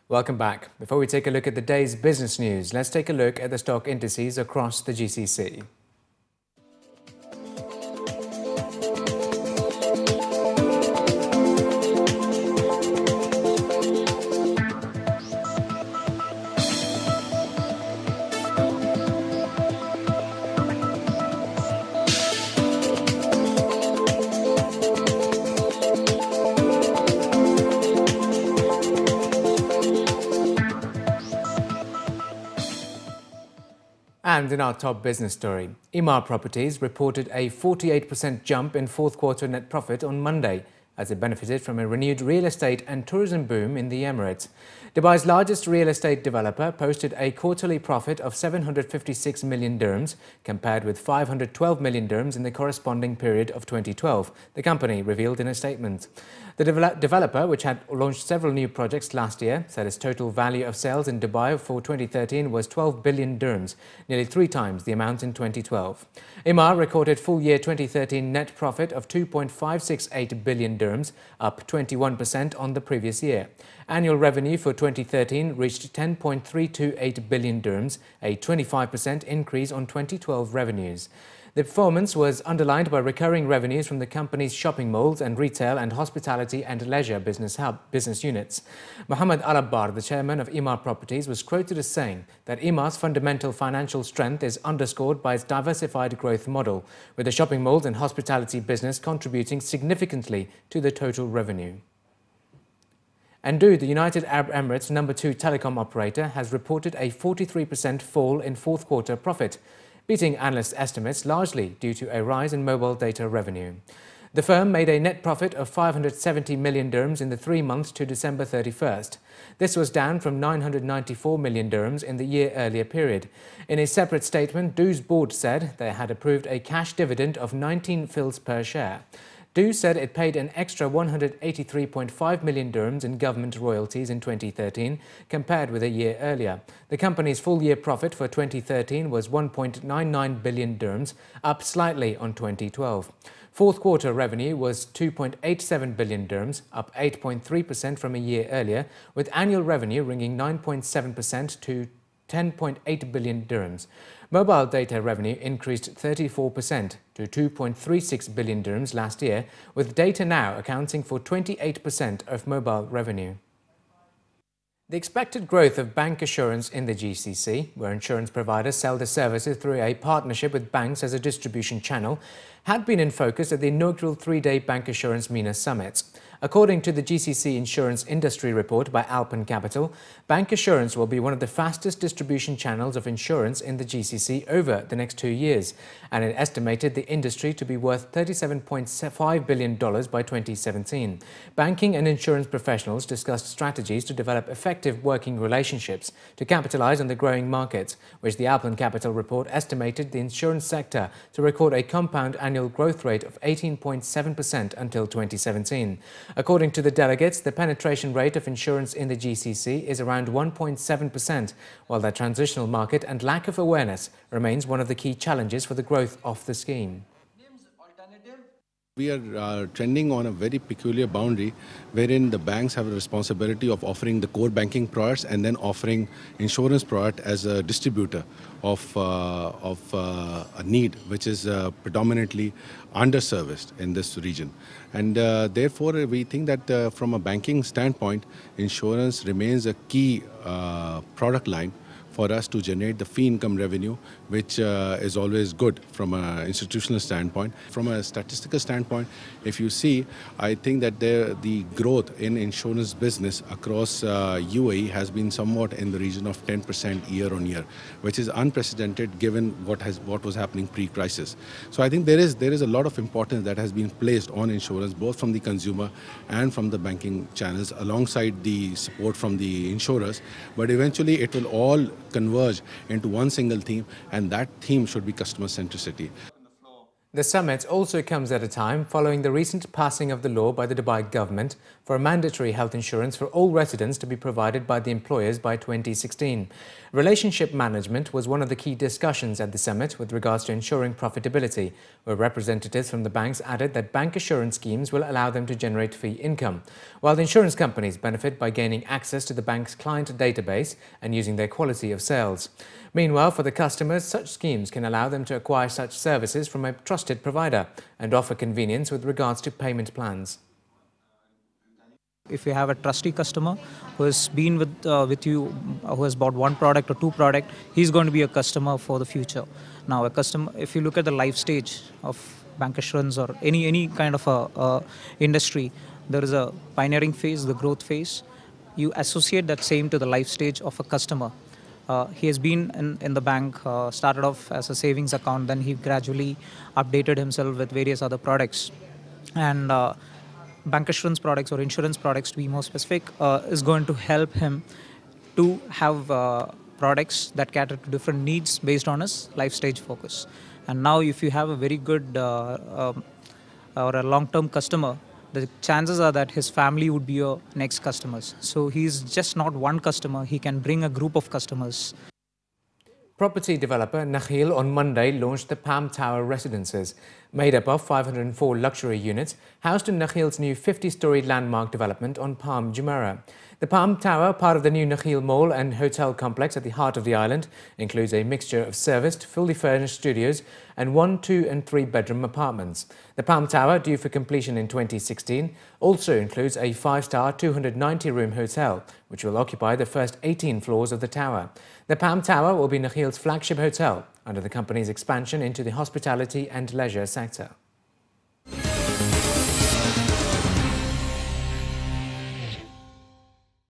Welcome back. Before we take a look at the day's business news, let's take a look at the stock indices across the GCC. And in our top business story, Emaar Properties reported a 48% jump in fourth quarter net profit on Monday, as it benefited from a renewed real estate and tourism boom in the Emirates. Dubai's largest real estate developer posted a quarterly profit of 756 million dirhams, compared with 512 million dirhams in the corresponding period of 2012, the company revealed in a statement. The developer, which had launched several new projects last year, said its total value of sales in Dubai for 2013 was 12 billion dirhams, nearly 3 times the amount in 2012. Emaar recorded full year 2013 net profit of 2.568 billion dirhams, up 21% on the previous year. Annual revenue for 2013 reached 10.328 billion dirhams, a 25% increase on 2012 revenues. The performance was underlined by recurring revenues from the company's shopping malls and retail and hospitality and leisure business units. Mohammed Al-Abbar, the chairman of Emaar Properties, was quoted as saying that Emaar's fundamental financial strength is underscored by its diversified growth model, with the shopping malls and hospitality business contributing significantly to the total revenue. And the United Arab Emirates' number 2 telecom operator has reported a 43% fall in fourth quarter profit, beating analyst estimates largely due to a rise in mobile data revenue. The firm made a net profit of 570 million dirhams in the 3 months to December 31st. This was down from 994 million dirhams in the year earlier period. In a separate statement, Du's board said they had approved a cash dividend of 19 fils per share. Du said it paid an extra 183.5 million dirhams in government royalties in 2013, compared with a year earlier. The company's full-year profit for 2013 was 1.99 billion dirhams, up slightly on 2012. Fourth quarter revenue was 2.87 billion dirhams, up 8.3% from a year earlier, with annual revenue ringing 9.7% to 10.8 billion dirhams. Mobile data revenue increased 34% to 2.36 billion dirhams last year, with data now accounting for 28% of mobile revenue. The expected growth of bancassurance in the GCC, where insurance providers sell their services through a partnership with banks as a distribution channel, had been in focus at the inaugural 3-day Bancassurance MENA Summit. According to the GCC Insurance Industry Report by Alpen Capital, bancassurance will be one of the fastest distribution channels of insurance in the GCC over the next 2 years, and it estimated the industry to be worth $37.5 billion by 2017. Banking and insurance professionals discussed strategies to develop effective working relationships to capitalize on the growing market, which the Alpen Capital report estimated the insurance sector to record a compound annual growth rate of 18.7% until 2017. According to the delegates, the penetration rate of insurance in the GCC is around 1.7%, while the transitional market and lack of awareness remains one of the key challenges for the growth of the scheme. We are trending on a very peculiar boundary wherein the banks have a responsibility of offering the core banking products and then offering insurance product as a distributor of a need which is predominantly underserviced in this region. And therefore, we think that from a banking standpoint, insurance remains a key product line for us to generate the fee income revenue, which is always good from an institutional standpoint. From a statistical standpoint, if you see, I think that the growth in insurance business across UAE has been somewhat in the region of 10% year on year, which is unprecedented given what was happening pre-crisis. So I think there is a lot of importance that has been placed on insurance, both from the consumer and from the banking channels, alongside the support from the insurers. But eventually, it will all converge into one single theme, and that theme should be customer centricity. The summit also comes at a time following the recent passing of the law by the Dubai government for mandatory health insurance for all residents to be provided by the employers by 2016. Relationship management was one of the key discussions at the summit with regards to ensuring profitability, where representatives from the banks added that bancassurance schemes will allow them to generate fee income, while the insurance companies benefit by gaining access to the bank's client database and using their quality of sales. Meanwhile, for the customers, such schemes can allow them to acquire such services from a trusted provider and offer convenience with regards to payment plans. If you have a trusty customer who has been with you, who has bought one product or two products, he's going to be a customer for the future. Now, a customer, if you look at the life stage of bancassurance or any kind of a industry, there is a pioneering phase, the growth phase. You associate that same to the life stage of a customer. He has been in the bank, started off as a savings account, then he gradually updated himself with various other products. And bancassurance products or insurance products, to be more specific, is going to help him to have products that cater to different needs based on his life stage focus. And now if you have a very good or a long-term customer, the chances are that his family would be your next customers. So he's just not one customer, he can bring a group of customers. Property developer Nakheel on Monday launched the Palm Tower residences, made up of 504 luxury units, housed in Nakheel's new 50-storey landmark development on Palm Jumeirah. The Palm Tower, part of the new Nakheel Mall and hotel complex at the heart of the island, includes a mixture of serviced, fully furnished studios and 1-, 2- and 3-bedroom apartments. The Palm Tower, due for completion in 2016, also includes a 5-star 290-room hotel, which will occupy the first 18 floors of the tower. The Palm Tower will be Nakheel's flagship hotel under the company's expansion into the hospitality and leisure sector.